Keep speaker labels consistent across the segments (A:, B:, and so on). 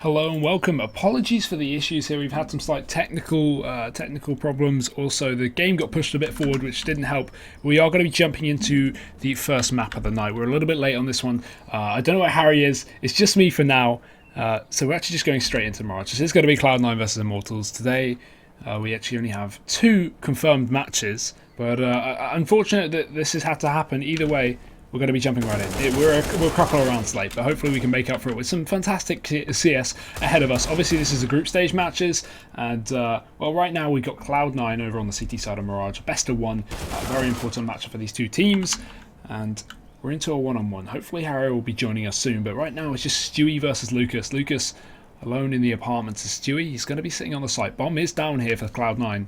A: Hello and welcome. Apologies for the issues here. We've had some slight technical problems. Also, the game got pushed a bit forward, which didn't help. We are going to be jumping into the first map of the night. We're a little bit late on this one. I don't know where Harry is. It's just me for now. So we're actually just going straight into Mirage. This is going to be Cloud9 versus Immortals. Today, we actually only have 2 confirmed matches. But unfortunate that this has had to happen. Either way, we're going to be jumping right in. We're a couple of rounds late, but hopefully we can make up for it with some fantastic CS ahead of us. Obviously, this is the group stage matches, and well, right now we've got Cloud9 over on the CT side of Mirage. Best of 1, very important matchup for these 2 teams, and we're into a one-on-one. Hopefully Harry will be joining us soon, but right now it's just Stewie versus Lucas. Lucas alone in the apartments. Stewie, he's going to be sitting on the site. Bomb is down here for Cloud9.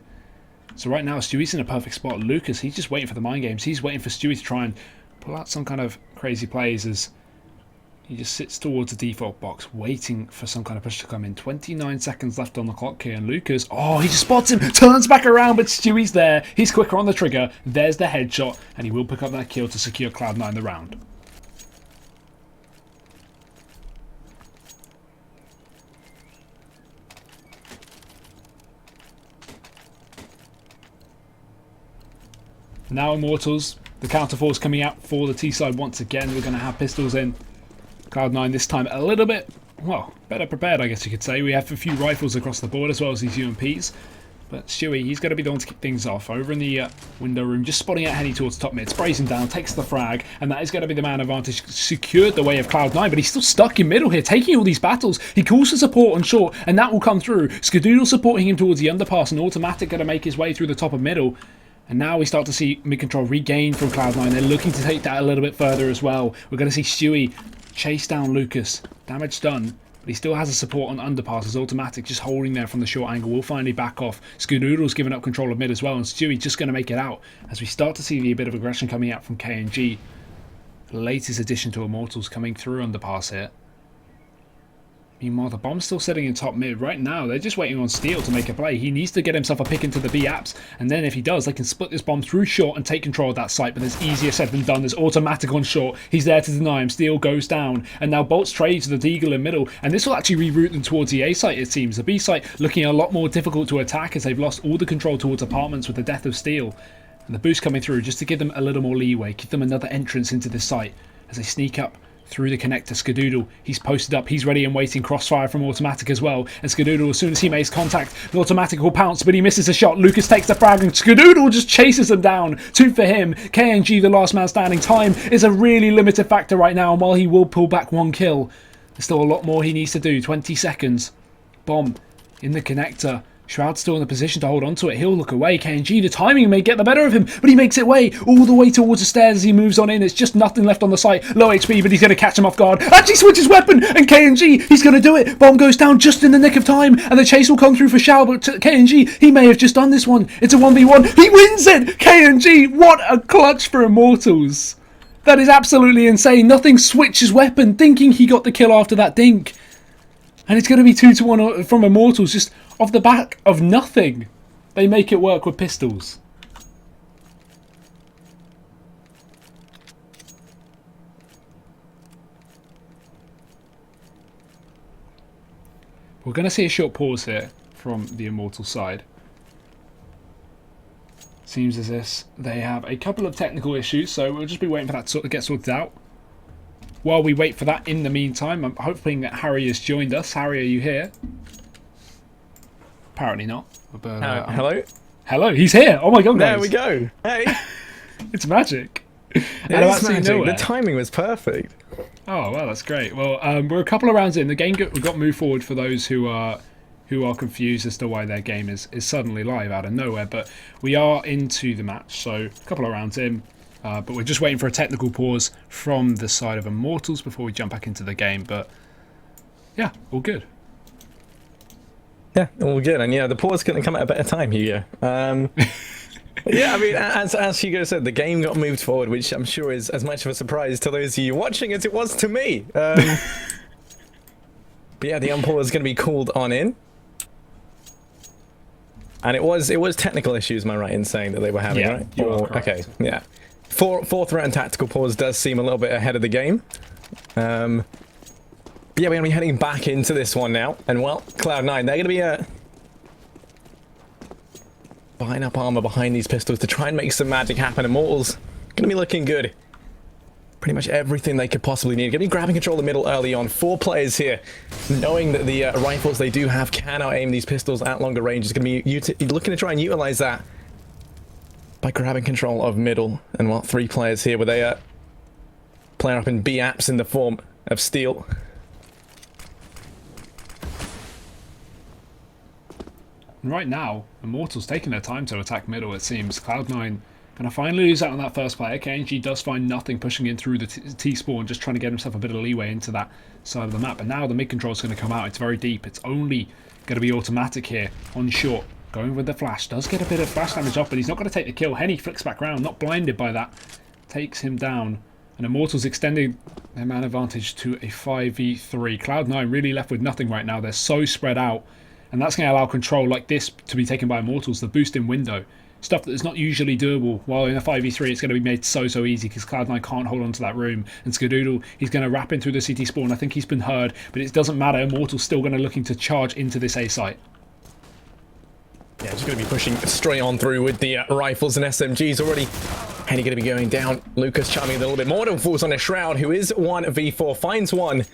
A: So right now Stewie's in a perfect spot. Lucas, he's just waiting for the mind games. He's waiting for Stewie to try and pull out some kind of crazy plays as he just sits towards the default box waiting for some kind of push to come in. 29 seconds left on the clock here, and Lucas, oh, he just spots him, turns back around, but Stewie's there. He's quicker on the trigger. There's the headshot, and he will pick up that kill to secure Cloud9 the round. Now Immortals, the counterforce coming out for the T side once again. We're going to have pistols in. Cloud9 this time a little bit, well, better prepared, I guess you could say. We have a few rifles across the board as well as these UMPs. But Stewie, he's going to be the one to kick things off. Over in the window room, just spotting out heading towards top mid. Sprays him down, takes the frag, and that is going to be the man advantage. Secured the way of Cloud9, but he's still stuck in middle here, taking all these battles. He calls for support on short, and that will come through. Skadoodle supporting him towards the underpass, and OpTic going to make his way through the top of middle. And now we start to see mid-control regained from Cloud9. They're looking to take that a little bit further as well. We're going to see Stewie chase down Lucas. Damage done, but he still has a support on underpass as OpTic just holding there from the short angle. Will finally back off. Skadoodle's given up control of mid as well, and Stewie just going to make it out as we start to see a bit of aggression coming out from KNG. The latest addition to Immortals coming through underpass here. Meanwhile, the bomb's still sitting in top mid. Right now, they're just waiting on Steel to make a play. He needs to get himself a pick into the B apps, and then if he does, they can split this bomb through short and take control of that site, but there's easier said than done. There's OpTic on short. He's there to deny him. Steel goes down, and now Bolts trades the Deagle in middle, and this will actually reroute them towards the A site, it seems. The B site looking a lot more difficult to attack as they've lost all the control towards apartments with the death of Steel. And the boost coming through just to give them a little more leeway, give them another entrance into this site as they sneak up through the connector. Skadoodle, he's posted up, he's ready and waiting. Crossfire from OpTic as well, and Skadoodle, as soon as he makes contact, the OpTic will pounce, but he misses a shot. Lucas takes the frag, and Skadoodle just chases them down. 2 for him. KNG, the last man standing. Time is a really limited factor right now, and while he will pull back 1 kill, there's still a lot more he needs to do. 20 seconds. Bomb in the connector. Shroud's still in the position to hold on to it. He'll look away. KNG, the timing may get the better of him, but he makes it way all the way towards the stairs as he moves on in. It's just nothing left on the site. Low HP, but he's going to catch him off guard. Actually switches weapon, and KNG, he's going to do it. Bomb goes down just in the nick of time, and the chase will come through for Shao, but KNG, he may have just done this one. It's a 1v1. He wins it! KNG, what a clutch for Immortals. That is absolutely insane. Nothing switches weapon, thinking he got the kill after that dink. And it's going to be 2-1 from Immortals, just off the back of nothing. They make it work with pistols. We're going to see a short pause here from the Immortal side. Seems as if they have a couple of technical issues, so we'll just be waiting for that to get sorted out. While we wait for that, in the meantime, I'm hoping that Harry has joined us. Harry, are you here? Apparently not. But,
B: hello?
A: Hello, he's here. Oh my god, guys.
B: There we go. Hey.
A: It's magic.
B: It is magic. The timing was perfect.
A: Oh, well, that's great. Well, we're a couple of rounds in. The game got moved forward for those who are confused as to why their game is suddenly live out of nowhere. But we are into the match, so a couple of rounds in. But we're just waiting for a technical pause from the side of Immortals before we jump back into the game. But yeah, all good.
B: Yeah, all good. And yeah, the pause couldn't come at a better time, Hugo. Yeah, I mean, as Hugo said, the game got moved forward, which I'm sure is as much of a surprise to those of you watching as it was to me. But yeah, the umpire is going to be called on in. And it was technical issues, am I right in saying that they were having, right?
A: You are correct.
B: Okay, yeah. Fourth round tactical pause does seem a little bit ahead of the game. Yeah, we're going to be heading back into this one now. And, well, Cloud9, they're going to be buying up armor behind these pistols to try and make some magic happen. Immortals going to be looking good. Pretty much everything they could possibly need. Going to be grabbing control of the middle early on. 4 players here, knowing that the rifles they do have can out-aim these pistols at longer range. Is going to be looking to try and utilize that by grabbing control of middle. And, well, 3 players here with a player up in B apps in the form of Steel.
A: Right now, Immortals taking their time to attack middle, it seems. Cloud9 going to finally lose out on that first player. KNG does find nothing pushing in through the T-spawn, just trying to get himself a bit of leeway into that side of the map. But now the mid control is going to come out. It's very deep. It's only going to be automatic here on short. Going with the flash. Does get a bit of flash damage off, but he's not going to take the kill. Henny flicks back round, not blinded by that. Takes him down. And Immortals extending their man advantage to a 5v3. Cloud9 really left with nothing right now. They're so spread out. And that's going to allow control like this to be taken by Immortals. The boost in window. Stuff that is not usually doable. While in a 5v3 it's going to be made so easy because Cloud9 can't hold on to that room. And Skadoodle, he's going to wrap in through the CT spawn. I think he's been heard, but it doesn't matter. Immortals still going to looking to charge into this A site.
B: Yeah, just going to be pushing straight on through with the rifles and SMGs already. Henny going to be going down. Lucas charming a little bit more. Falls on a Shroud, who is 1v4. Finds one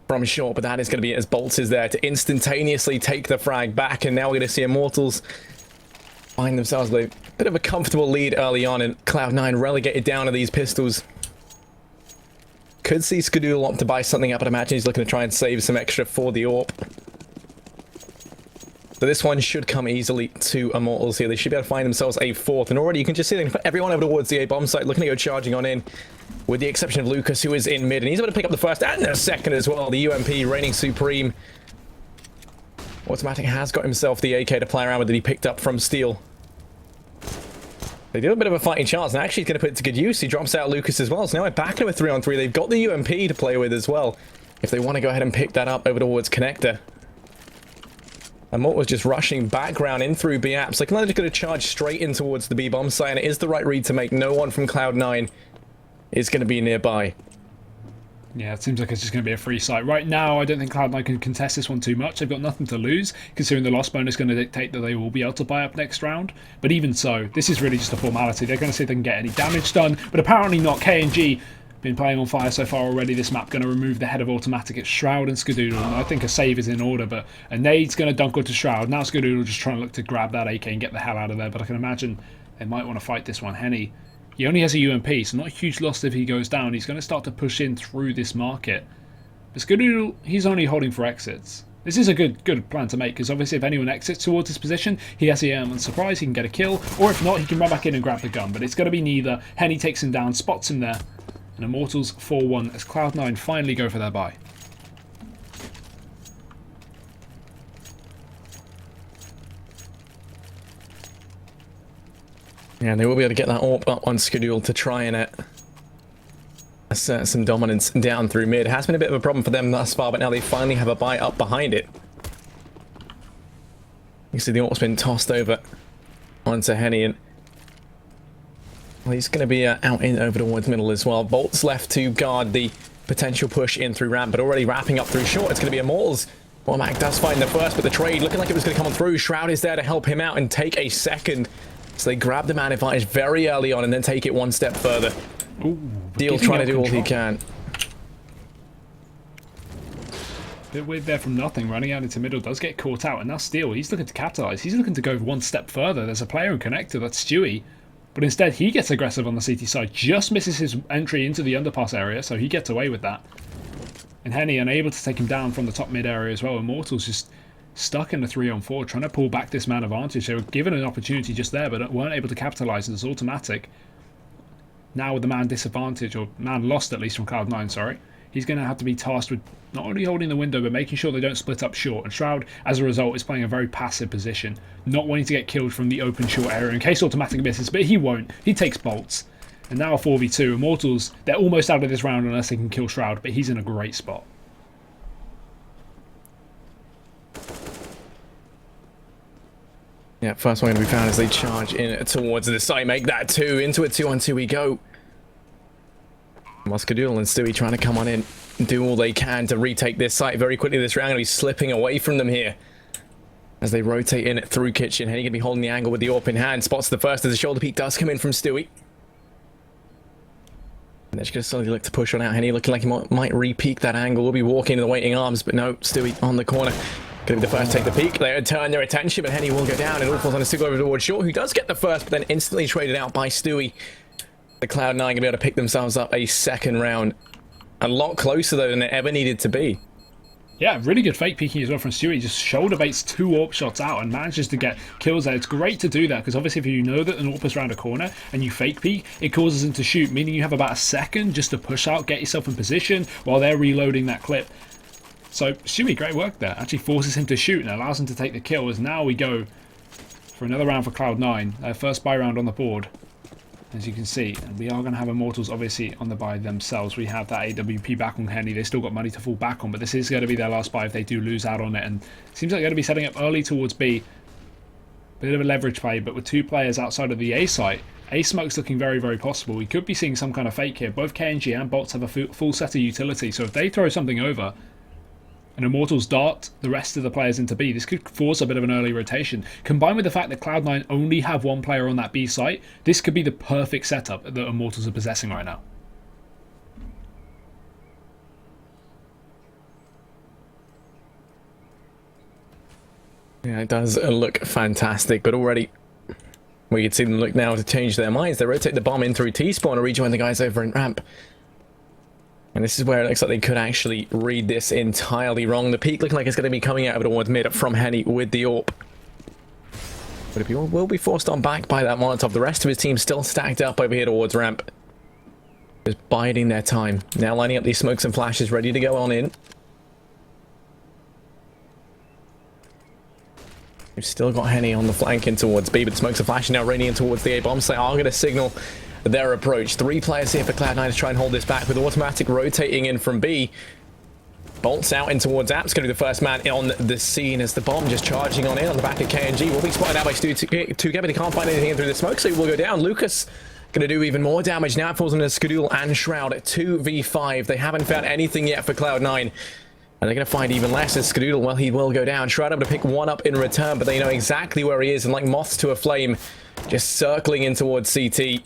B: from short, but that is going to be it as Bolts is there to instantaneously take the frag back. And now we're going to see Immortals find themselves with a bit of a comfortable lead early on, and Cloud9 relegated down to these pistols. Could see Skadoodle opt to buy something up, but I imagine he's looking to try and save some extra for the AWP. So this one should come easily to Immortals here. They should be able to find themselves a 4th, and already you can just see them put everyone over towards the A bomb site, looking to go charging on in, with the exception of Lucas, who is in mid, and he's able to pick up the first and the second as well. The UMP reigning supreme. Automatic has got himself the AK to play around with that he picked up from Steel. They do a bit of a fighting chance, and actually he's going to put it to good use. He drops out Lucas as well, so now we're back into a 3-on-3. They've got the UMP to play with as well, if they want to go ahead and pick that up over towards Connector. And Mort was just rushing background in through B apps. Like, they're just going to charge straight in towards the B bomb site, and it is the right read to make. No one from Cloud9 is going to be nearby.
A: Yeah, it seems like it's just going to be a free site. Right now, I don't think Cloud9 can contest this one too much. They've got nothing to lose, considering the loss bonus is going to dictate that they will be able to buy up next round. But even so, this is really just a formality. They're going to see if they can get any damage done, but apparently not. KNG been playing on fire so far already. This map going to remove the head of automatic. It's Shroud and Skadoodle, and I think a save is in order, but a nade's going to dunk onto Shroud. Now Skadoodle just trying to look to grab that AK and get the hell out of there, but I can imagine they might want to fight this one. Henny, he only has a UMP, so not a huge loss if he goes down. He's going to start to push in through this market. But Skadoodle, he's only holding for exits. This is a good plan to make, because obviously if anyone exits towards this position, he has the on surprise, he can get a kill, or if not, he can run back in and grab the gun. But it's going to be neither. Henny takes him down, spots him there, and Immortals 4-1 as Cloud9 finally go for their buy.
B: Yeah, and they will be able to get that AWP up on Skadoodle to try and assert some dominance down through mid. It has been a bit of a problem for them thus far, but now they finally have a buy up behind it. You see the AWP's been tossed over onto Henny, and well, he's going to be out in over towards middle as well. Bolt's left to guard the potential push in through ramp, but already wrapping up through short. It's going to be Immortals. Well, Mac does find the first, but the trade looking like it was going to come on through. Shroud is there to help him out and take a second. So they grab the man advantage very early on and then take it one step further.
A: Ooh,
B: Deal trying to do all he can.
A: Bit weird there from nothing, running out into middle, does get caught out, and now Steel, he's looking to capitalise. He's looking to go one step further. There's a player in connector, that's Stewie, but instead he gets aggressive on the CT side, just misses his entry into the underpass area, so he gets away with that. And Henny unable to take him down from the top mid area as well. Immortals just stuck in the 3-on-4, trying to pull back this man advantage. They were given an opportunity just there, but weren't able to capitalise. It's automatic. Now with the man disadvantage, or man lost at least from Cloud9, sorry, he's going to have to be tasked with not only holding the window, but making sure they don't split up short. And Shroud, as a result, is playing a very passive position, not wanting to get killed from the open short area in case automatic misses, but he won't. He takes bolts. And now a 4v2. Immortals, they're almost out of this round unless they can kill Shroud, but he's in a great spot.
B: Yeah, first one going to be found as they charge in towards the site. Make that 2. Into a 2-on-2 we go. Skadoodle and Stewie trying to come on in. do all they can to retake this site very quickly this round. Going to be slipping away from them here as they rotate in through kitchen. Henny going to be holding the angle with the AWP in hand. Spots the first as the shoulder peek does come in from Stewie. And they're just going to slowly look to push on out. Henny looking like he might re-peek that angle. Will be walking into the waiting arms, but no, Stewie on the corner. Going to be the first to take the peek. They turn their attention, but Henny will go down. It all falls on a stick over towards Short, who does get the first, but then instantly traded out by Stewie. The Cloud9 going to be able to pick themselves up a second round. A lot closer, though, than it ever needed to be.
A: Yeah, really good fake peeking as well from Stewie. Just shoulder baits 2 AWP shots out and manages to get kills there. It's great to do that, because obviously if you know that an AWP is around a corner and you fake peek, it causes them to shoot, meaning you have about a second just to push out, get yourself in position while they're reloading that clip. So Stewie, great work there. Actually forces him to shoot and allows him to take the kill, as now we go for another round for Cloud9. Their first buy round on the board, as you can see. And we are going to have Immortals obviously on the buy themselves. We have that AWP back on Henny. They still got money to fall back on, but this is going to be their last buy if they do lose out on it. And it seems like they're going to be setting up early towards B. Bit of a leverage play, but with 2 players outside of the A site, A smoke's looking very, very possible. We could be seeing some kind of fake here. Both KNG and Bolts have a full set of utility, so if they throw something over and Immortals dart the rest of the players into B, this could force a bit of an early rotation. Combined with the fact that Cloud9 only have 1 player on that B site, this could be the perfect setup that Immortals are possessing right now.
B: Yeah, it does look fantastic, but already we can see them look now to change their minds. They rotate the bomb in through T-spawn and rejoin the guys over in ramp. And this is where it looks like they could actually read this entirely wrong. The peak looking like it's going to be coming out of it towards mid from Henny with the AWP. But it will be forced on back by that Molotov. The rest of his team still stacked up over here towards ramp. Just biding their time. Now lining up these smokes and flashes, ready to go on in. We've still got Henny on the flank in towards B, but the smokes and flashes now raining in towards the A bomb site. Are going to signal their approach. 3 players here for Cloud9 to try and hold this back with automatic rotating in from B. Bolts out in towards Apps, going to be the first man on the scene as the bomb just charging on in on the back of KNG. Will be spotted out by Stu together. He can't find anything through the smoke, so he will go down. Lucas going to do even more damage. Now it falls into Skadoodle and Shroud at 2v5. They haven't found anything yet for Cloud9. And they're going to find even less as Skadoodle. Well, he will go down. Shroud able to pick 1 up in return, but they know exactly where he is. And like moths to a flame, just circling in towards CT.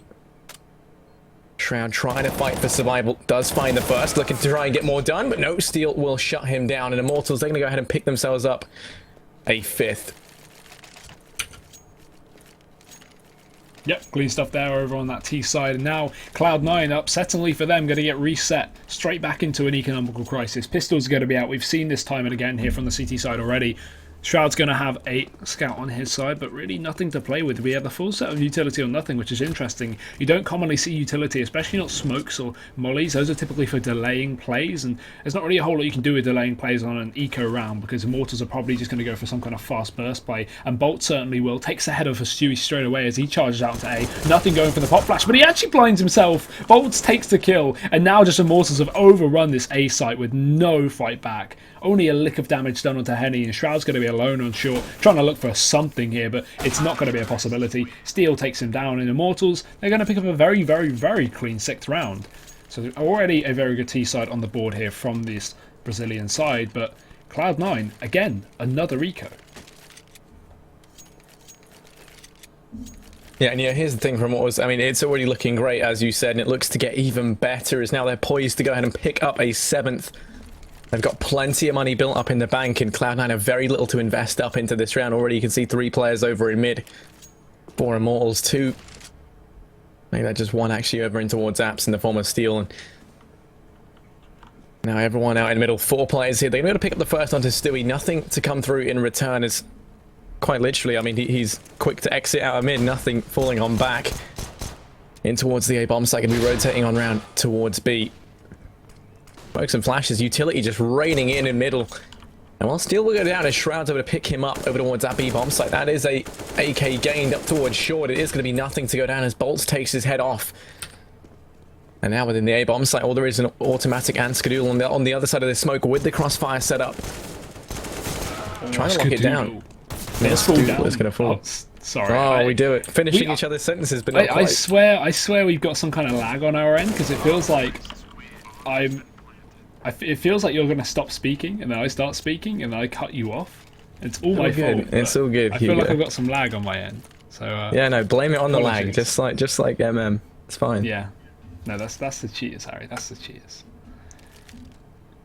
B: Shroud trying to fight for survival, does find the first, looking to try and get more done, but no, Steel will shut him down, and Immortals, they're going to go ahead and pick themselves up a 5th.
A: Yep, clean stuff there over on that T side, and now Cloud9, upsettingly for them, going to get reset straight back into an economical crisis. Pistols are going to be out. We've seen this time and again here from the CT side already. Shroud's going to have a scout on his side, but really nothing to play with. We have the full set of utility on nothing, which is interesting. You don't commonly see utility, especially not smokes or mollies. Those are typically for delaying plays, and there's not really a whole lot you can do with delaying plays on an eco round, because Immortals are probably just going to go for some kind of fast burst play, and Bolt certainly will. Takes the head of a Stewie straight away as he charges out to A. Nothing going for the pop flash, but he actually blinds himself. Bolts takes the kill, and now just Immortals have overrun this A site with no fight back. Only a lick of damage done onto Henny, and Shroud's going to be alone on short, trying to look for something here, but it's not going to be a possibility. Steel takes him down, and Immortals, they're going to pick up a very, very, very clean 6th round. So already a very good T side on the board here from this Brazilian side, but Cloud9, again, another eco.
B: Yeah, and yeah, here's the thing from what was, I mean, it's already looking great, as you said, and it looks to get even better, as now they're poised to go ahead and pick up a 7th. They've got plenty of money built up in the bank, and Cloud9 have very little to invest up into this round. Already you can see 3 players over in mid. 4 Immortals, 2. Maybe they're just 1 actually over in towards Apps in the form of Steel. And now everyone out in the middle. 4 players here. They're going to pick up the first onto Stewie. Nothing to come through in return. Is quite literally, I mean, he's quick to exit out of mid. Nothing falling on back. In towards the A bomb site. Going to be rotating on round towards B. Smokes and flashes, utility just raining in middle. And while Steel will go down, as Shroud's able to pick him up over towards that B bomb site. That is a AK gained up towards short. It is going to be nothing to go down as Bolts takes his head off. And now within the A bomb site, all there is an automatic and Skadoodle on the other side of the smoke with the crossfire set up. Trying to lock it down.
A: Let's fall down.
B: It's going to fall.
A: Oh, sorry.
B: We do it. Finishing each other's sentences, but not quite.
A: I swear we've got some kind of lag on our end, because it feels like It feels like you're going to stop speaking, and then I start speaking, and then I cut you off. It's all my fault.
B: It's all good.
A: I feel like I've got some lag on my end. So
B: yeah, no, blame it on
A: apologies.
B: the lag, just like It's fine.
A: Yeah, no, that's the cheaters, Harry. That's the cheaters.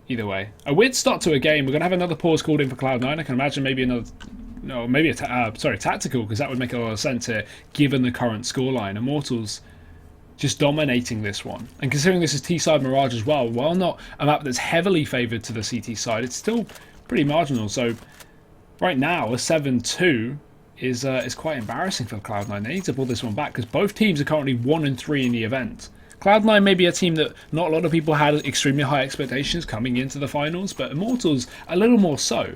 A: Either way, a weird start to a game. We're going to have another pause called in for Cloud9. I can imagine maybe another. No, maybe tactical, because that would make a lot of sense here, given the current scoreline. Immortals just dominating this one. And considering this is T-side Mirage as well, while not a map that's heavily favoured to the CT side, it's still pretty marginal. So right now, a 7-2 is quite embarrassing for Cloud9. They need to pull this one back, because both teams are currently 1-3 in the event. Cloud9 may be a team that not a lot of people had extremely high expectations coming into the finals, but Immortals a little more so.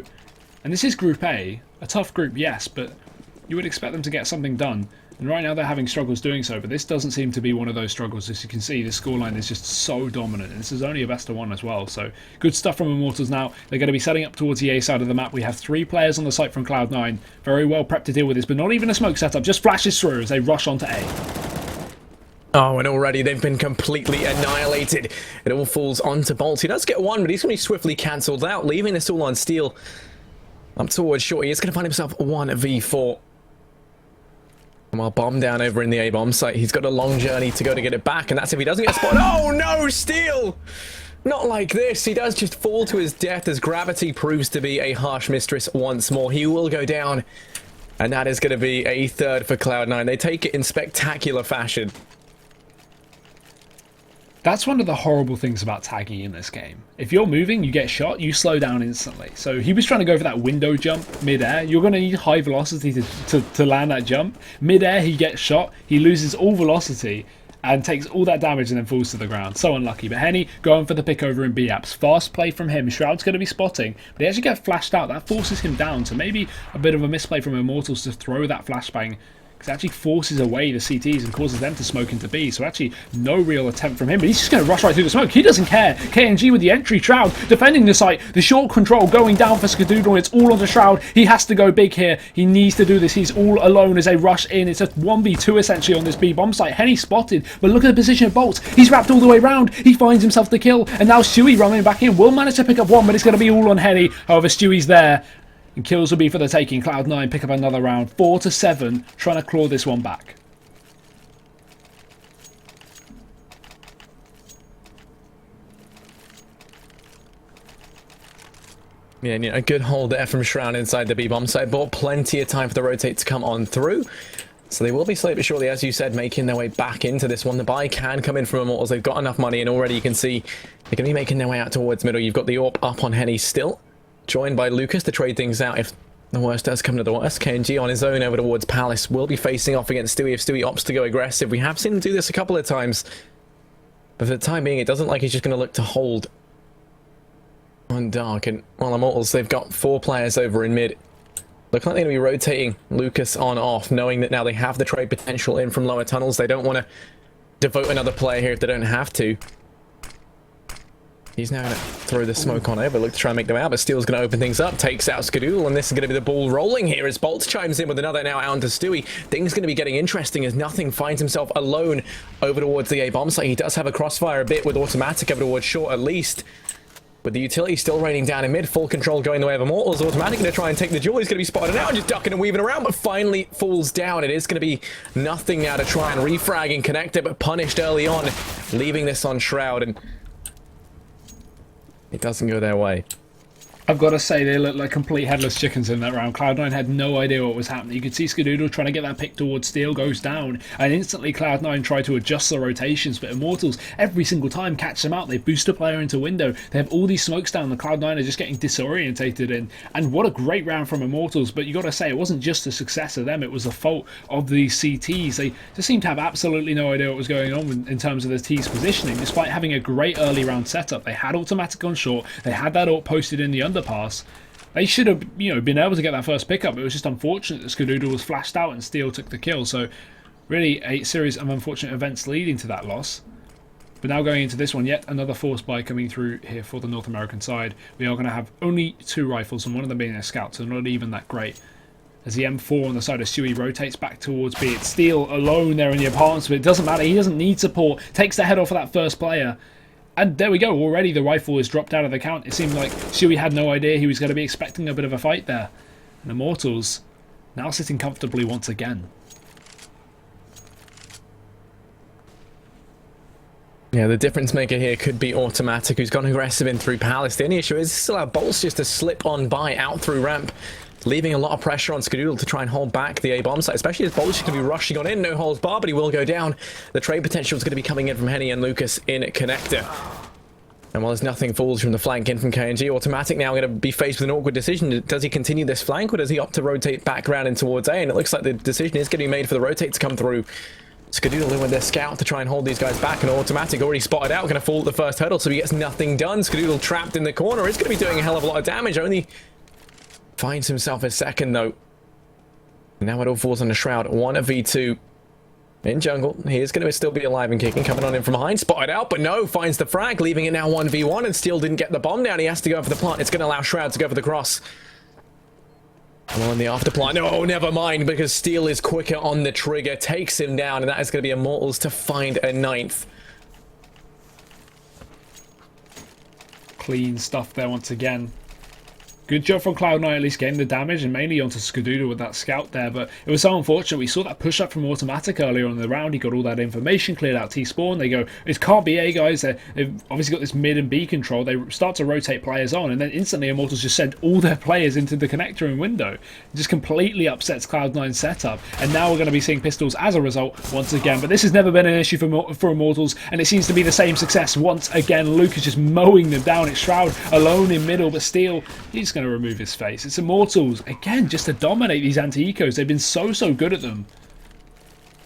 A: And this is Group A, a tough group, yes, but you would expect them to get something done. And right now they're having struggles doing so, but this doesn't seem to be one of those struggles. As you can see, the scoreline is just so dominant. And this is only a best of one as well, so good stuff from Immortals now. They're going to be setting up towards the A side of the map. We have 3 players on the site from Cloud9, very well prepped to deal with this, but not even a smoke setup, just flashes through as they rush onto A.
B: Oh, and already they've been completely annihilated. It all falls onto Bolt. He does get one, but he's going to be swiftly cancelled out, leaving this all on Steel. Up towards Short, he is going to find himself 1v4. And while bomb down over in the A-bomb site, he's got a long journey to go to get it back, and that's if he doesn't get spotted. Oh no, Steel! Not like this. He does just fall to his death as gravity proves to be a harsh mistress once more. He will go down, and that is going to be a third for Cloud9. They take it in spectacular fashion.
A: That's one of the horrible things about tagging in this game. If you're moving, you get shot, you slow down instantly. So he was trying to go for that window jump mid-air. You're going to need high velocity to land that jump. Mid-air, he gets shot, he loses all velocity and takes all that damage and then falls to the ground. So unlucky. But Henny going for the pick over in B-Apps. Fast play from him. Shroud's going to be spotting, but he actually gets flashed out. That forces him down. So maybe a bit of a misplay from Immortals to throw that flashbang, because it actually forces away the CTs and causes them to smoke into B. So actually no real attempt from him, but he's just going to rush right through the smoke. He doesn't care. KNG with the entry. Shroud defending the site. The short control going down for Skadoodle. It's all onto Shroud. He has to go big here. He needs to do this. He's all alone as they rush in. It's a 1v2 essentially on this B bomb site. Henny spotted, but look at the position of Bolt. He's wrapped all the way around. He finds himself the kill, and now Stewie running back in will manage to pick up one, but it's going to be all on Henny. However, Stewie's there. And kills will be for the taking. Cloud9 pick up another round. 4-7, trying to claw this one back.
B: Yeah, and, a good hold there from Shroud inside the B-bomb site. Bought plenty of time for the rotate to come on through. So they will be slowly but surely, as you said, making their way back into this one. The buy can come in from Immortals. They've got enough money, and already you can see they're going to be making their way out towards middle. You've got the AWP up on Henny still, joined by Lucas to trade things out if the worst does come to the worst. KNG on his own over towards Palace will be facing off against Stewie if Stewie opts to go aggressive. We have seen him do this a couple of times, but for the time being, it doesn't like he's just going to look to hold on Dark. And while Immortals, they've got 4 players over in mid. Look like they're going to be rotating Lucas on off, knowing that now they have the trade potential in from lower tunnels. They don't want to devote another player here if they don't have to. He's now going to throw the smoke on over, look to try and make them out, but Steel's going to open things up, takes out Skadoodle, and this is going to be the ball rolling here as Bolt chimes in with another now out onto Stewie. Things going to be getting interesting as Nothing finds himself alone over towards the A-bomb site. He does have a crossfire a bit with automatic over towards Short at least. But the utility still raining down in mid, full control going the way of Immortals. Automatic going to try and take the jewel. He's going to be spotted now, just ducking and weaving around, but finally falls down. It is going to be Nothing now to try and refrag and connect it, but punished early on, leaving this on Shroud, and it doesn't go their way.
A: I've got to say, they look like complete headless chickens in that round. Cloud9 had no idea what was happening. You could see Skadoodle trying to get that pick towards Steel, goes down, and instantly Cloud9 try to adjust the rotations, but Immortals, every single time, catch them out. They boost a player into window. They have all these smokes down. The Cloud9 are just getting disorientated in. And what a great round from Immortals, but you got to say, it wasn't just the success of them, it was the fault of the CTs. They just seemed to have absolutely no idea what was going on in terms of the T's positioning, despite having a great early round setup. They had automatic on Short, they had that AWP posted in the underpass. They should have, been able to get that first pickup. It was just unfortunate that Skadoodle was flashed out and Steel took the kill. So really a series of unfortunate events leading to that loss. But now going into this one, yet another force buy coming through here for the North American side. We are going to have only 2 rifles, and one of them being a scout, so not even that great. As the M4 on the side of Stewie rotates back towards B. It's Steel alone there in the apartments, but it doesn't matter. He doesn't need support. Takes the head off of that first player. And there we go. Already the rifle is dropped out of the count. It seemed like Shuey had no idea he was going to be expecting a bit of a fight there. And Immortals now sitting comfortably once again.
B: Yeah, the difference maker here could be OpTic, who's gone aggressive in through Palace. The only issue is still have bolts just to slip on by out through ramp, leaving a lot of pressure on Skadoodle to try and hold back the A-bomb site, especially as bolts going to be rushing on in. No holds barred, but he will go down. The trade potential is going to be coming in from Henny and Lucas in connector. And while there's nothing falls from the flank in from KNG, OpTic now going to be faced with an awkward decision. Does he continue this flank, or does he opt to rotate back around in towards A? And it looks like the decision is going to be made for the rotate to come through. Skadoodle in with their scout to try and hold these guys back, and OpTic already spotted out, going to fall at the first hurdle, so he gets nothing done. Skadoodle trapped in the corner is going to be doing a hell of a lot of damage, only finds himself a second though. And now it all falls on the Shroud. 1v2 in jungle. He is going to still be alive and kicking, coming on in from behind, spotted out, but no, finds the frag, leaving it now 1v1, and Steel didn't get the bomb down. He has to go for the plant. It's going to allow Shroud to go for the cross. Well, on the after plant, no, never mind, because Steel is quicker on the trigger, takes him down, and that is going to be Immortals to find a 9th.
A: Clean stuff there once again. Good job from Cloud9 at least getting the damage, and mainly onto Skadoodle with that scout there, but it was so unfortunate. We saw that push up from OpTic earlier on in the round. He got all that information, cleared out T-spawn. They go, it can't be A, guys. They've obviously got this mid and B control. They start to rotate players on, and then instantly Immortals just send all their players into the connector and window. It just completely upsets Cloud9's setup, and now we're going to be seeing pistols as a result once again. But this has never been an issue for Immortals, and it seems to be the same success once again. Luke is just mowing them down. It's Shroud alone in middle, but Steel, he's going to remove his face. It's Immortals, again, just to dominate these anti-ecos. They've been so good at them.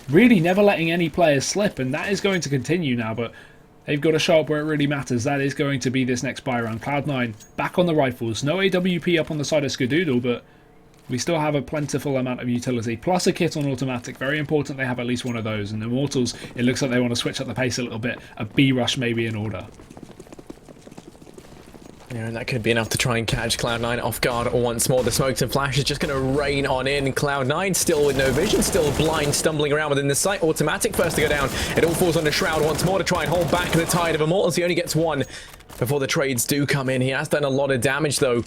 A: Really never letting any players slip, and that is going to continue now, but they've got to show up where it really matters. That is going to be this next buy round. Cloud9 back on the rifles. No AWP up on the side of Skadoodle, but we still have a plentiful amount of utility. Plus a kit on OpTic. Very important they have at least one of those. And Immortals, it looks like they want to switch up the pace a little bit. A B rush may be in order.
B: Yeah, and that could be enough to try and catch Cloud9 off guard once more. The smokes and flashes just going to rain on in. Cloud9 still with no vision, still blind, stumbling around within the site. OpTic first to go down. It all falls under Shroud once more to try and hold back the tide of Immortals. He only gets one before the trades do come in. He has done a lot of damage though.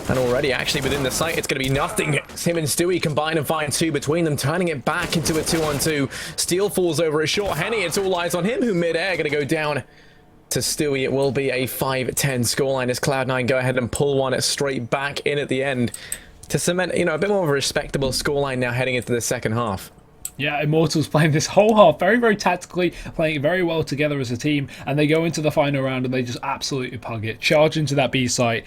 B: And already actually within the site, it's going to be nothing. Him and Stewie combine and find two between them, turning it back into a 2-on-2. Steel falls over a short Henny. It's all eyes on him, who mid-air going to go down to Stewie. It will be a 5-10 scoreline as Cloud9 go ahead and pull one straight back in at the end to cement, you know, a bit more of a respectable scoreline now heading into the second half.
A: Yeah, Immortals playing this whole half very tactically, playing very well together as a team, and they go into the final round and they just absolutely pug it. Charge into that B site.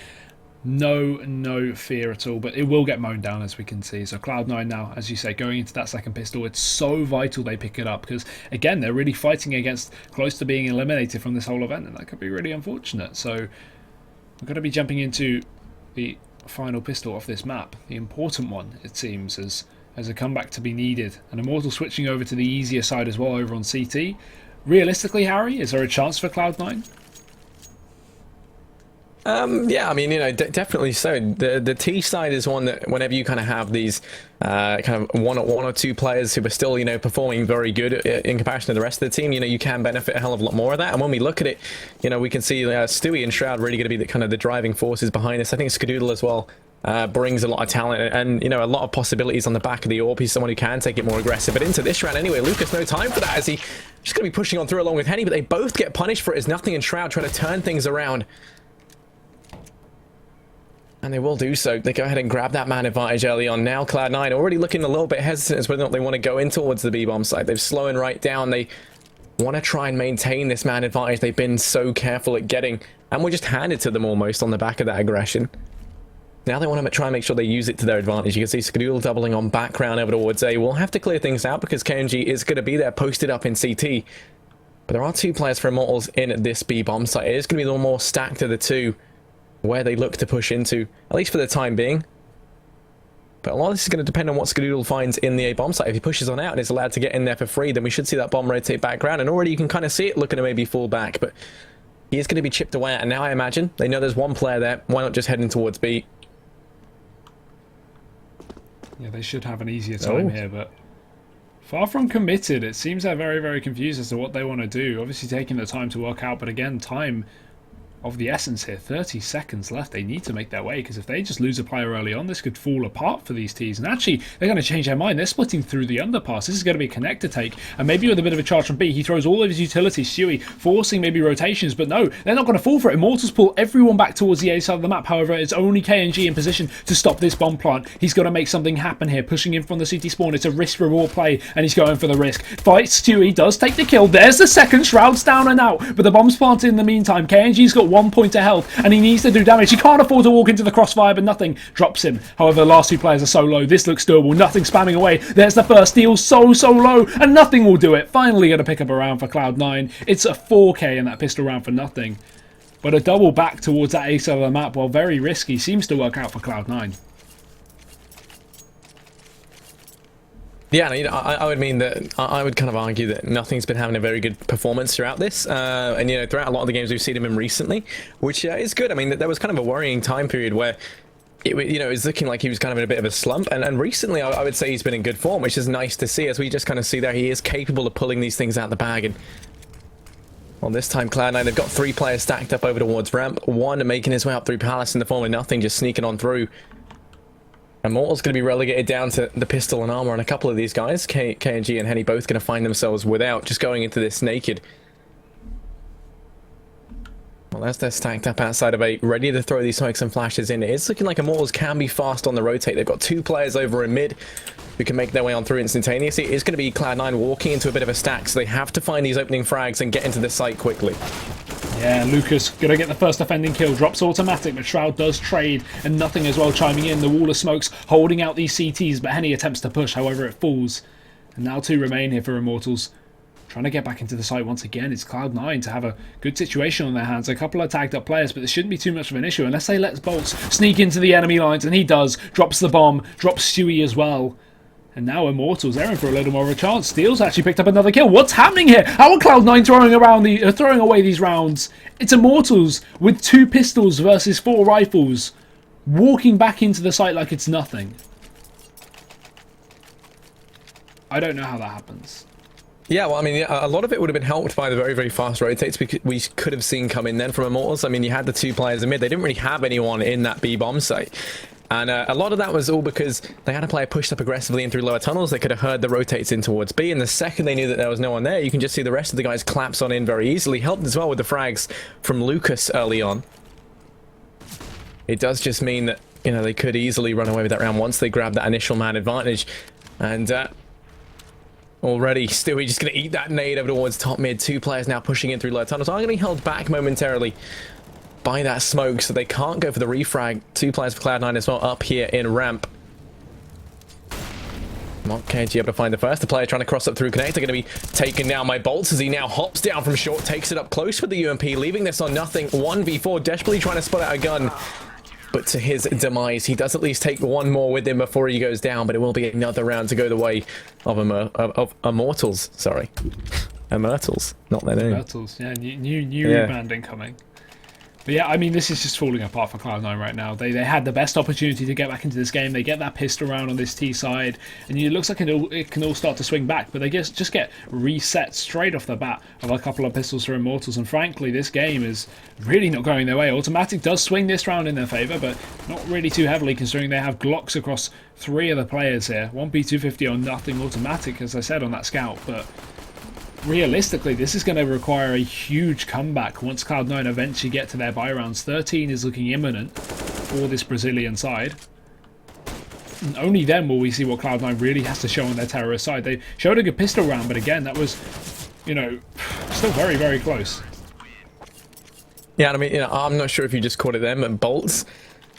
A: No fear at all, but it will get mown down as we can see. So Cloud9 now, as you say, going into that second pistol, it's so vital they pick it up because, again, they're really fighting against close to being eliminated from this whole event, and that could be really unfortunate. So we're going to be jumping into the final pistol off this map, the important one, it seems, as a comeback to be needed. And Immortal switching over to the easier side as well over on CT. Realistically, Harry, is there a chance for Cloud9?
B: Yeah, I mean, you know, definitely so. The T side is one that whenever you kind of have these kind of one or two players who are still, you know, performing very good in comparison to the rest of the team, you know, you can benefit a hell of a lot more of that. And when we look at it, you know, we can see Stewie and Shroud really going to be the driving forces behind this. I think Skadoodle as well brings a lot of talent and, you know, a lot of possibilities on the back of the AWP. He's someone who can take it more aggressive. But into this round anyway, Lucas, no time for that as he just going to be pushing on through along with Henny, but they both get punished for it as Nothing and Shroud trying to turn things around. And they will do so. They go ahead and grab that man advantage early on. Now Cloud9 already looking a little bit hesitant as whether or not they want to go in towards the B-bomb site. They've slowing right down. They want to try and maintain this man advantage they've been so careful at getting. And we're just handed to them almost on the back of that aggression. Now they want to try and make sure they use it to their advantage. You can see Skadoodle doubling on background over towards A. We'll have to clear things out because KNG is going to be there posted up in CT. But there are two players for Immortals in this B-bomb site. It is going to be a little more stacked of the two where they look to push into, at least for the time being. But a lot of this is going to depend on what Skadoodle finds in the A-bomb site. If he pushes on out and is allowed to get in there for free, then we should see that bomb rotate back around. And already you can kind of see it looking to maybe fall back. But he is going to be chipped away at. And now I imagine they know there's one player there. Why not just heading towards B?
A: Yeah, they should have an easier time here, but Far from committed. It seems they're very, very confused as to what they want to do. Obviously taking the time to work out, but again, time of the essence here. 30 seconds left. They need to make their way, because if they just lose a player early on, this could fall apart for these teams. And actually, they're going to change their mind. They're splitting through the underpass. This is going to be a connector take, and maybe with a bit of a charge from B, he throws all of his utility. Stewie forcing maybe rotations, but no, they're not going to fall for it. Immortals pull everyone back towards the A side of the map. However, it's only KNG in position to stop this bomb plant. He's got to make something happen here, pushing in from the CT spawn. It's a risk-reward play, and he's going for the risk. Fights Stewie, does take the kill. There's the second. Shroud's down and out, but the bomb's planted in the meantime. KNG's got 1 point of health, and he needs to do damage. He can't afford to walk into the crossfire, but nothing drops him. However, the last two players are so low. This looks doable. Nothing spamming away. There's the first steal, so low, and nothing will do it. Finally going to pick up a round for Cloud9. It's a 4k in that pistol round for nothing. But a double back towards that A side of the map, while very risky, seems to work out for Cloud9.
B: Yeah, I would mean that I would kind of argue that nothing's been having a very good performance throughout this, and throughout a lot of the games we've seen him in recently, which is good. I mean, there was kind of a worrying time period where it was looking like he was kind of in a bit of a slump, and recently I would say he's been in good form, which is nice to see. As we just kind of see there, he is capable of pulling these things out the bag. And well, this time Cloud9, they've got 3 players stacked up over towards ramp, one making his way up through Palace in the form of nothing, just sneaking on through. Immortals going to be relegated down to the pistol and armor, and a couple of these guys, KNG and Henny, both going to find themselves without, just going into this naked. Well, as they're stacked up outside of 8, ready to throw these smokes and flashes in. It's looking like Immortals can be fast on the rotate. They've got 2 players over in mid who can make their way on through instantaneously. It's going to be Cloud9 walking into a bit of a stack, so they have to find these opening frags and get into the site quickly.
A: Yeah, Lucas gonna get the first offending kill. Drops automatic, but Shroud does trade, and nothing as well chiming in. The wall of smokes holding out these CTs, but Henny attempts to push, however it falls. And now 2 remain here for Immortals. Trying to get back into the site once again. It's Cloud9 to have a good situation on their hands. A couple of tagged up players, but this shouldn't be too much of an issue unless they let Bolts sneak into the enemy lines, and he does. Drops the bomb, drops Stewie as well. And now Immortals, they're in for a little more of a chance. Steele's actually picked up another kill. What's happening here? How are Cloud9 throwing away these rounds? It's Immortals with 2 pistols versus 4 rifles, walking back into the site like it's nothing. I don't know how that happens.
B: Yeah, well, I mean, a lot of it would have been helped by the very, very fast rotates we could have seen come in then from Immortals. I mean, you had the 2 players in mid. They didn't really have anyone in that B bomb site. And a lot of that was all because they had a player pushed up aggressively in through lower tunnels. They could have heard the rotates in towards B, and the second they knew that there was no one there, you can just see the rest of the guys collapse on in very easily. Helped as well with the frags from Lucas early on. It does just mean that, they could easily run away with that round once they grab that initial man advantage. And already, Stewie just going to eat that nade over towards top mid. 2 players now pushing in through lower tunnels. I'm going to be held back momentarily by that smoke, so they can't go for the refrag. 2 players for Cloud9 as well up here in ramp. Not KG able to find the first. The player trying to cross up through connect. They're going to be taken down by Bolts as he now hops down from short, takes it up close with the UMP, leaving this on nothing. 1v4, desperately trying to spot out a gun. But to his demise, he does at least take 1 more with him before he goes down, but it will be another round to go the way of Immortals. Sorry. Immortals, not their name.
A: Immortals, yeah, new rebranding coming. But yeah, I mean, this is just falling apart for Cloud9 right now. They had the best opportunity to get back into this game. They get that pistol round on this T side, and it looks like it can all start to swing back, but they just get reset straight off the bat of a couple of pistols for Immortals, and frankly, this game is really not going their way. Automatic does swing this round in their favour, but not really too heavily, considering they have Glocks across 3 of the players here. 1P250 on nothing. Automatic, as I said, on that scout, but realistically, this is going to require a huge comeback once Cloud9 eventually get to their buy rounds. 13 is looking imminent for this Brazilian side. And only then will we see what Cloud9 really has to show on their terrorist side. They showed a good pistol round, but again, that was, still very, very close.
B: Yeah, I mean, I'm not sure if you just caught it then, but Bolts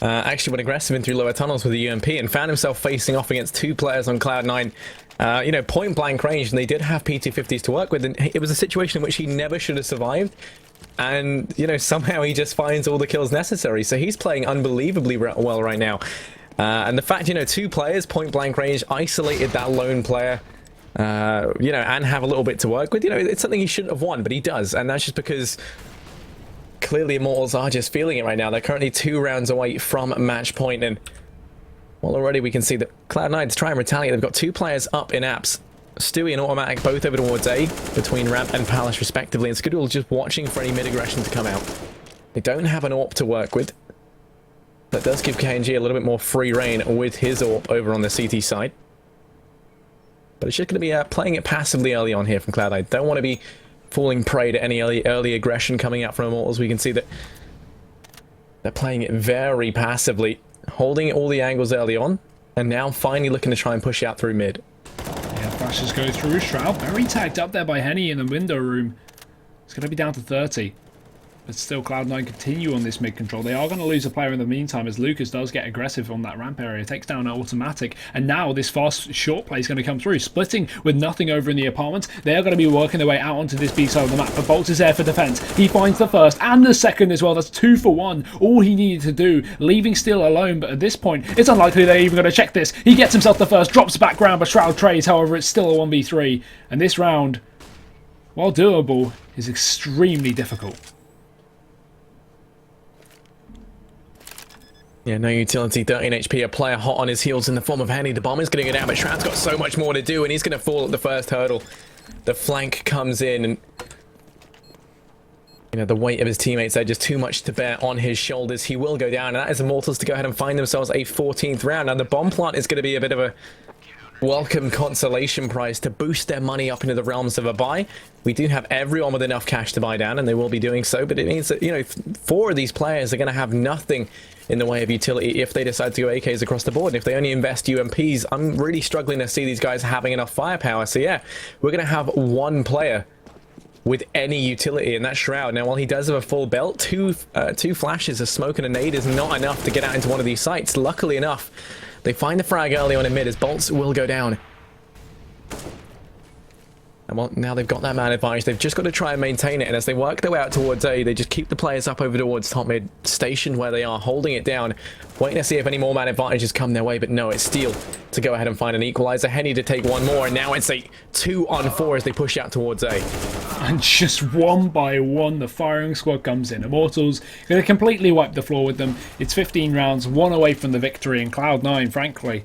B: actually went aggressive in through lower tunnels with the UMP and found himself facing off against 2 players on Cloud9. Point blank range, and they did have P250s to work with, and it was a situation in which he never should have survived. And, somehow he just finds all the kills necessary. So he's playing unbelievably well right now. And the fact, 2 players, point blank range, isolated that lone player, and have a little bit to work with, it's something he shouldn't have won, but he does. And that's just because clearly Immortals are just feeling it right now. They're currently 2 rounds away from match point, and well, already we can see that Cloud9 to try and retaliate. They've got 2 players up in apps. Stewie and Automatic both over towards A, between Ramp and Palace respectively, and Skidoo just watching for any mid-aggression to come out. They don't have an AWP to work with. That does give KNG a little bit more free reign with his AWP over on the CT side. But it's just going to be playing it passively early on here from Cloud9. Don't want to be falling prey to any early aggression coming out from Immortals. We can see that they're playing it very passively, holding all the angles early on, and now finally looking to try and push out through mid.
A: Yeah, flashes go through. Shroud very tagged up there by Henny in the window room. It's going to be down to 30. But still, Cloud9 continue on this mid control. They are going to lose a player in the meantime as Lucas does get aggressive on that ramp area. Takes down an Automatic. And now this fast short play is going to come through. Splitting with nothing over in the apartments. They are going to be working their way out onto this B side of the map. But Bolts is there for defense. He finds the first and the second as well. That's 2 for 1. All he needed to do. Leaving Steel alone. But at this point, it's unlikely they're even going to check this. He gets himself the first. Drops back round. But Shroud trades. However, it's still a 1v3. And this round, while doable, is extremely difficult.
B: Yeah, no utility, 13 HP, a player hot on his heels in the form of Henny. The bomb is going to go down, but Shroud's got so much more to do, and he's going to fall at the first hurdle. The flank comes in, and you know, the weight of his teammates there, just too much to bear on his shoulders. He will go down, and that is Immortals to go ahead and find themselves a 14th round. Now, the bomb plant is going to be a bit of a welcome consolation prize to boost their money up into the realms of a buy. We do have everyone with enough cash to buy down, and they will be doing so, but it means that, you know, 4 of these players are going to have nothing in the way of utility if they decide to go AKs across the board. And if they only invest UMPs, I'm really struggling to see these guys having enough firepower. So yeah, we're going to have 1 player with any utility, and that's Shroud. Now, while he does have a full belt, two flashes, a smoke and a nade is not enough to get out into one of these sites. Luckily enough, they find the frag early on in mid as Bolts will go down. And well, now they've got that man advantage. They've just got to try and maintain it. And as they work their way out towards A, they just keep the players up over towards top mid, stationed where they are, holding it down, waiting to see if any more man advantages come their way. But no, it's Steel to go ahead and find an equalizer. Henny to take 1 more. And now it's a 2-on-4 as they push out towards A.
A: And just 1 by 1, the firing squad comes in. Immortals going to completely wipe the floor with them. It's 15 rounds, 1 away from the victory. And Cloud9, frankly,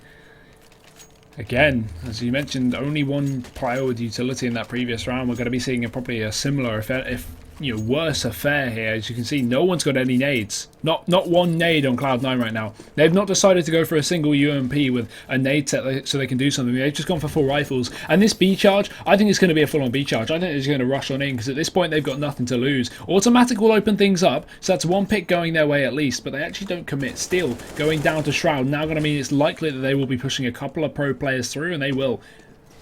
A: again, as you mentioned, only 1 player with utility in that previous round. We're going to be seeing probably a similar, if you know, worse affair here. As you can see, no one's got any nades. Not 1 nade on Cloud9 right now. They've not decided to go for a single UMP with a nade set so they can do something. They've just gone for full rifles. And this B charge, I think it's going to be a full-on B charge. I think it's going to rush on in because at this point they've got nothing to lose. Automatic will open things up, so that's 1 pick going their way at least, but they actually don't commit. Steel going down to Shroud now going to mean it's likely that they will be pushing a couple of pro players through, and they will.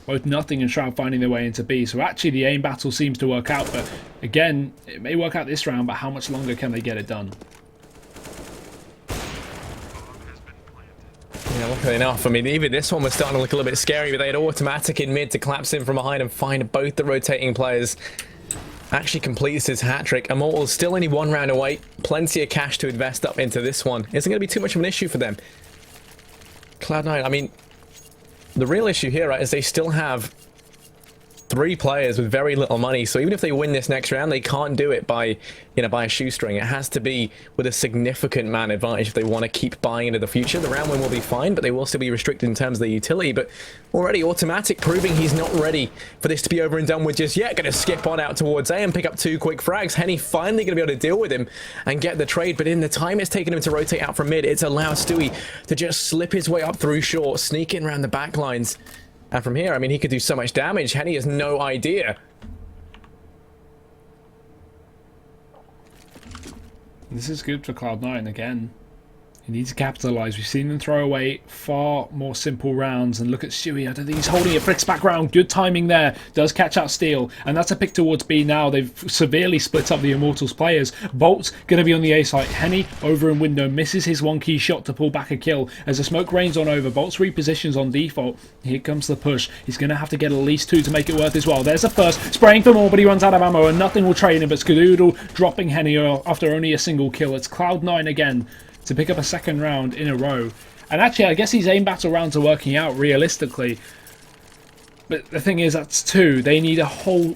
A: Both Nothing and Shroud finding their way into B. So actually the aim battle seems to work out. But again, it may work out this round, but how much longer can they get it done?
B: Yeah, luckily enough. I mean, even this one was starting to look a little bit scary, but they had Automatic in mid to collapse in from behind and find both the rotating players. Actually completes his hat-trick. Immortals still only 1 round away. Plenty of cash to invest up into this one. Isn't going to be too much of an issue for them. Cloud9, I mean, the real issue here, right, is they still have 3 players with very little money. So even if they win this next round, they can't do it by, you know, by a shoestring. It has to be with a significant man advantage if they want to keep buying into the future. The round win will be fine, but they will still be restricted in terms of their utility. But already Automatic proving he's not ready for this to be over and done with just yet. Going to skip on out towards A and pick up 2 quick frags. Henny finally going to be able to deal with him and get the trade. But in the time it's taken him to rotate out from mid, it's allowed Stewie to just slip his way up through short, sneak in around the back lines. And from here, I mean, he could do so much damage. Henny has no idea.
A: This is good for Cloud9 again. He needs to capitalise. We've seen them throw away far more simple rounds. And look at Stewie. I don't think he's holding it. Flicks back round. Good timing there. Does catch out Steel. And that's a pick towards B now. They've severely split up the Immortals players. Bolt's going to be on the A site. Henny over in window. Misses his 1 key shot to pull back a kill. As the smoke rains on over. Bolt's repositions on default. Here comes the push. He's going to have to get at least 2 to make it worth his while. There's the first. Spraying for more, but he runs out of ammo. And Nothing will train him. But Skadoodle dropping Henny after only a single kill. It's Cloud9 again to pick up a 2nd round in a row. And actually, I guess these aim battle rounds are working out realistically. But the thing is, that's 2. They need a whole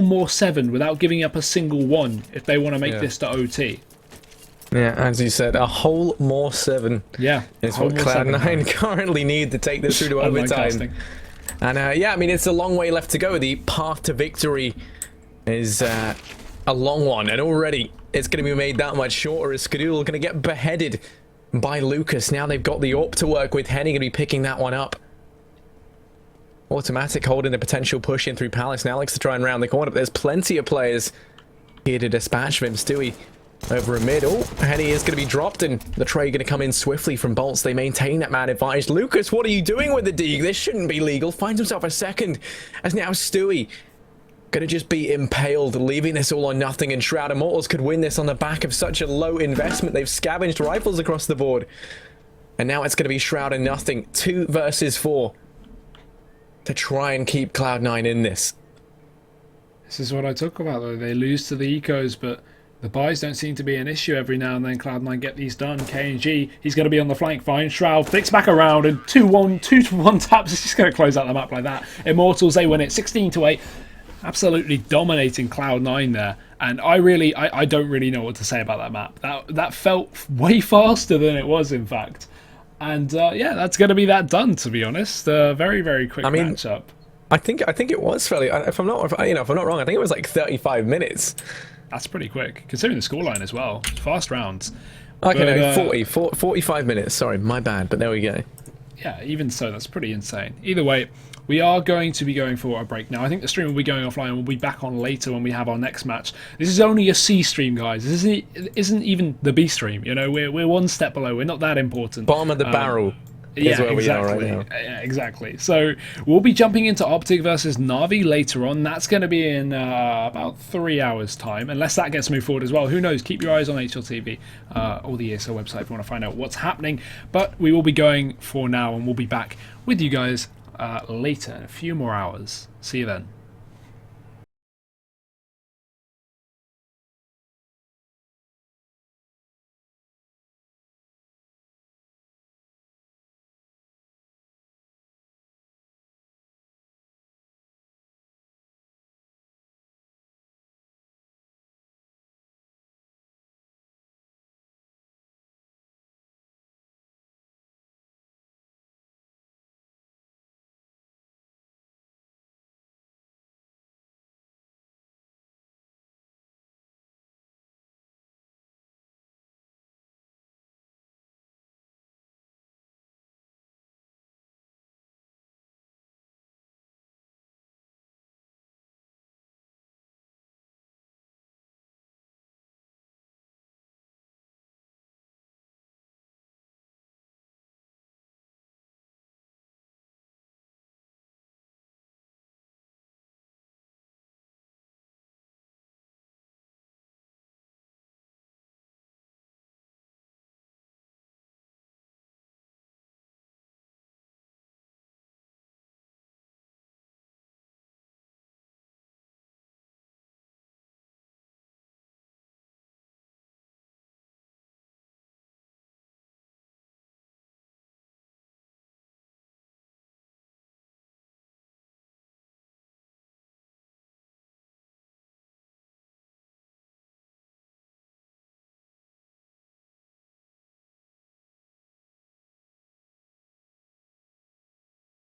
A: more 7 without giving up a single 1 if they want to make this to OT.
B: Yeah, as you said, a whole more 7.
A: Yeah,
B: is what Cloud9 currently need to take this through to overtime. And yeah, I mean, it's a long way left to go. The path to victory is a long one, and already it's going to be made that much shorter as Skadul going to get beheaded by Lucas. Now they've got the AWP to work with. Henny going to be picking that one up. Automatic holding the potential push in through Palace. Now likes to try and round the corner, but there's plenty of players here to dispatch him. Stewie over a mid. Oh, Henny is going to be dropped, and the trade going to come in swiftly from Bolts. They maintain that man advantage. Lucas, what are you doing with the dig? This shouldn't be legal. Finds himself a second, as now Stewie going to just be impaled, leaving this all on nothing, and Shroud Immortals could win this on the back of such a low investment. They've scavenged rifles across the board, and now it's going to be Shroud and nothing. 2 versus 4 to try and keep Cloud9 in this.
A: This is what I talk about, though. They lose to the ecos, but the buys don't seem to be an issue. Every now and then Cloud9 get these done. KNG, he's going to be on the flank. Fine. Shroud flicks back around, and 2-1 taps. He's just going to close out the map like that. Immortals, they win it 16-8. Absolutely dominating Cloud9 there. And I don't really know what to say about that map. That felt way faster than it was, in fact. And yeah, that's going to be that done, to be honest. Very, very quick matchup.
B: I think it was fairly. If I'm not wrong, I think it was like 35 minutes.
A: That's pretty quick, considering the scoreline as well. Fast rounds.
B: Okay, no, 45 minutes. Sorry, my bad. But there we go.
A: Yeah, even so, that's pretty insane. Either way, we are going to be going for a break now. I think the stream will be going offline. We'll be back on later when we have our next match. This is only a C stream, guys. This isn't even the B stream. You know, we're one step below. We're not that important.
B: Bottom of the barrel.
A: Yeah, exactly. Yeah, exactly. So we'll be jumping into OpTic versus Na'Vi later on. That's going to be in about 3 hours' time, unless that gets moved forward as well. Who knows? Keep your eyes on HLTV or the ESL website if you want to find out what's happening. But we will be going for now, and we'll be back with you guys later in a few more hours. See you then.